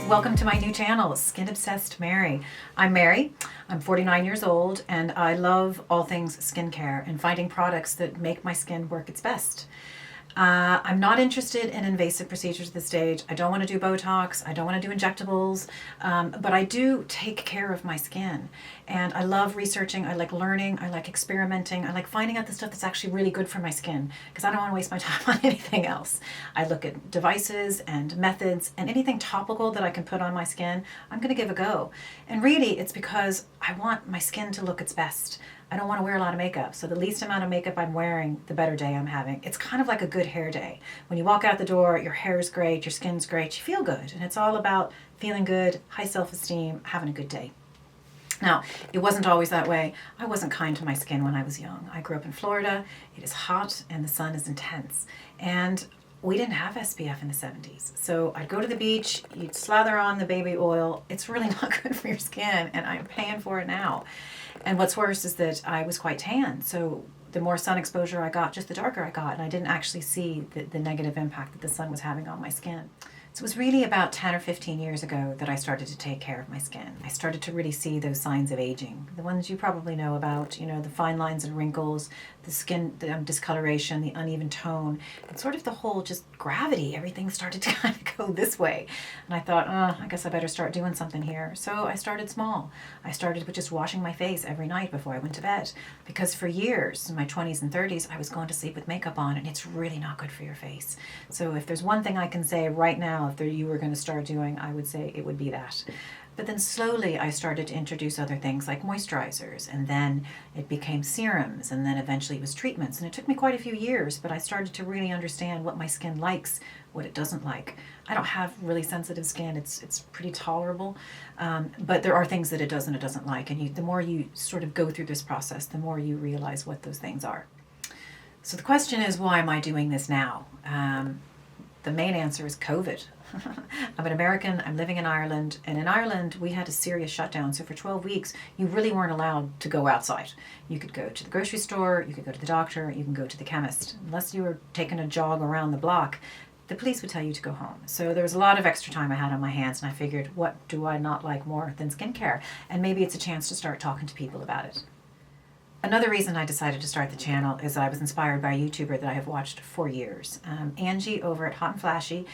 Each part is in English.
Welcome to my new channel, Skin Obsessed Mary. I'm Mary, I'm 49 years old, and I love all things skincare and finding products that make my skin work its best. I'm not interested in invasive procedures at this stage. I don't want to do Botox. I don't want to do injectables, but I do take care of my skin. And I love researching. I like learning. I like experimenting. I like finding out the stuff that's actually really good for my skin because I don't want to waste my time on anything else. I look at devices and methods and anything topical that I can put on my skin, I'm going to give a go. And really, it's because I want my skin to look its best. I don't want to wear a lot of makeup, so the least amount of makeup I'm wearing, the better day I'm having. It's kind of like a good hair day. When you walk out the door, your hair is great, your skin's great, you feel good, and it's all about feeling good, high self-esteem, having a good day. Now, it wasn't always that way. I wasn't kind to my skin when I was young. I grew up in Florida. It is hot and the sun is intense. And we didn't have SPF in the 70s. So I'd go to the beach, you'd slather on the baby oil. It's really not good for your skin, and I'm paying for it now. And what's worse is that I was quite tan. So the more sun exposure I got, just the darker I got. And I didn't actually see the negative impact that the sun was having on my skin. So it was really about 10 or 15 years ago that I started to take care of my skin. I started to really see those signs of aging, the ones you probably know about, the fine lines and wrinkles, the skin discoloration, the uneven tone, and sort of the whole just gravity. Everything started to kind of go this way. And I thought, I guess I better start doing something here. So I started small. I started with just washing my face every night before I went to bed. Because for years, in my 20s and 30s, I was going to sleep with makeup on, and it's really not good for your face. So if there's one thing I can say right now, if you were going to start doing, I would say it would be that. But then slowly I started to introduce other things like moisturizers, and then it became serums, and then eventually it was treatments. And it took me quite a few years, but I started to really understand what my skin likes, what it doesn't like. I don't have really sensitive skin. It's pretty tolerable, but there are things that it does and it doesn't like. And the more you sort of go through this process, the more you realize what those things are. So the question is, why am I doing this now? The main answer is COVID. I'm an American, I'm living in Ireland, and in Ireland we had a serious shutdown. So for 12 weeks, you really weren't allowed to go outside. You could go to the grocery store, you could go to the doctor, you can go to the chemist. Unless you were taking a jog around the block, the police would tell you to go home. So there was a lot of extra time I had on my hands, and I figured, what do I not like more than skincare? And maybe it's a chance to start talking to people about it. Another reason I decided to start the channel is I was inspired by a YouTuber that I have watched for years, Angie over at Hot and Flashy.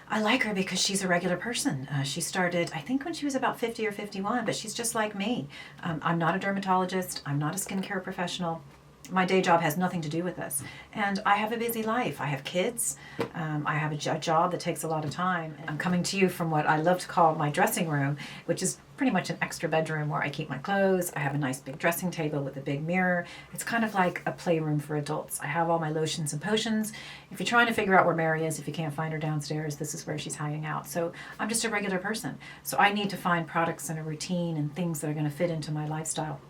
I like her because she's a regular person. She started, I think, when she was about 50 or 51, but she's just like me. I'm not a dermatologist. I'm not a skincare professional. My day job has nothing to do with this. And I have a busy life. I have kids. I have a job that takes a lot of time. I'm coming to you from what I love to call my dressing room, which is pretty much an extra bedroom where I keep my clothes. I have a nice big dressing table with a big mirror. It's kind of like a playroom for adults. I have all my lotions and potions. If you're trying to figure out where Mary is, if you can't find her downstairs, this is where she's hanging out. So I'm just a regular person. So I need to find products and a routine and things that are going to fit into my lifestyle.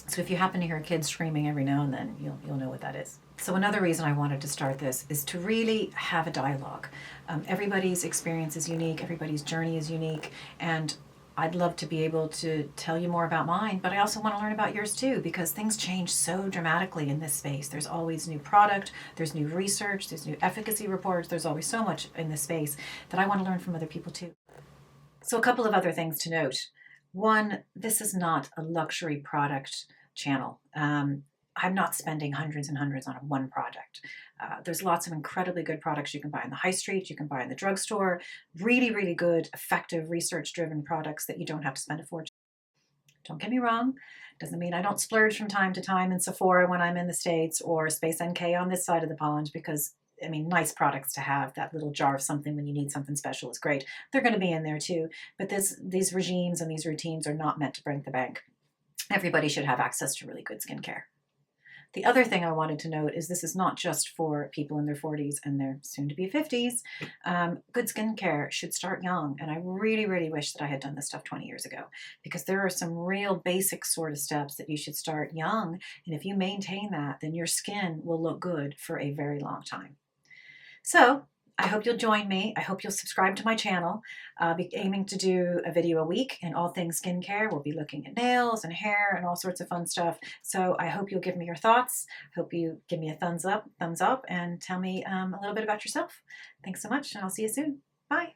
So if you happen to hear a kid screaming every now and then, you'll know what that is. So another reason I wanted to start this is to really have a dialogue. Everybody's experience is unique, everybody's journey is unique, and I'd love to be able to tell you more about mine, but I also want to learn about yours too, because things change so dramatically in this space. There's always new product, there's new research, there's new efficacy reports, there's always so much in this space that I want to learn from other people too. So a couple of other things to note. One, this is not a luxury product channel. I'm not spending hundreds and hundreds on one product. There's lots of incredibly good products you can buy in the high street, you can buy in the drugstore, really, really good, effective, research-driven products that you don't have to spend a fortune. Don't get me wrong, doesn't mean I don't splurge from time to time in Sephora when I'm in the States or Space NK on this side of the pond, because nice products to have. That little jar of something when you need something special is great. They're going to be in there too. But these regimes and these routines are not meant to break the bank. Everybody should have access to really good skincare. The other thing I wanted to note is this is not just for people in their 40s and their soon-to-be 50s. Good skincare should start young, and I really, really wish that I had done this stuff 20 years ago, because there are some real basic sort of steps that you should start young, and if you maintain that, then your skin will look good for a very long time. So I hope you'll join me. I hope you'll subscribe to my channel. I'll be aiming to do a video a week in all things skincare. We'll be looking at nails and hair and all sorts of fun stuff. So I hope you'll give me your thoughts. I hope you give me a thumbs up, and tell me a little bit about yourself. Thanks so much, and I'll see you soon. Bye.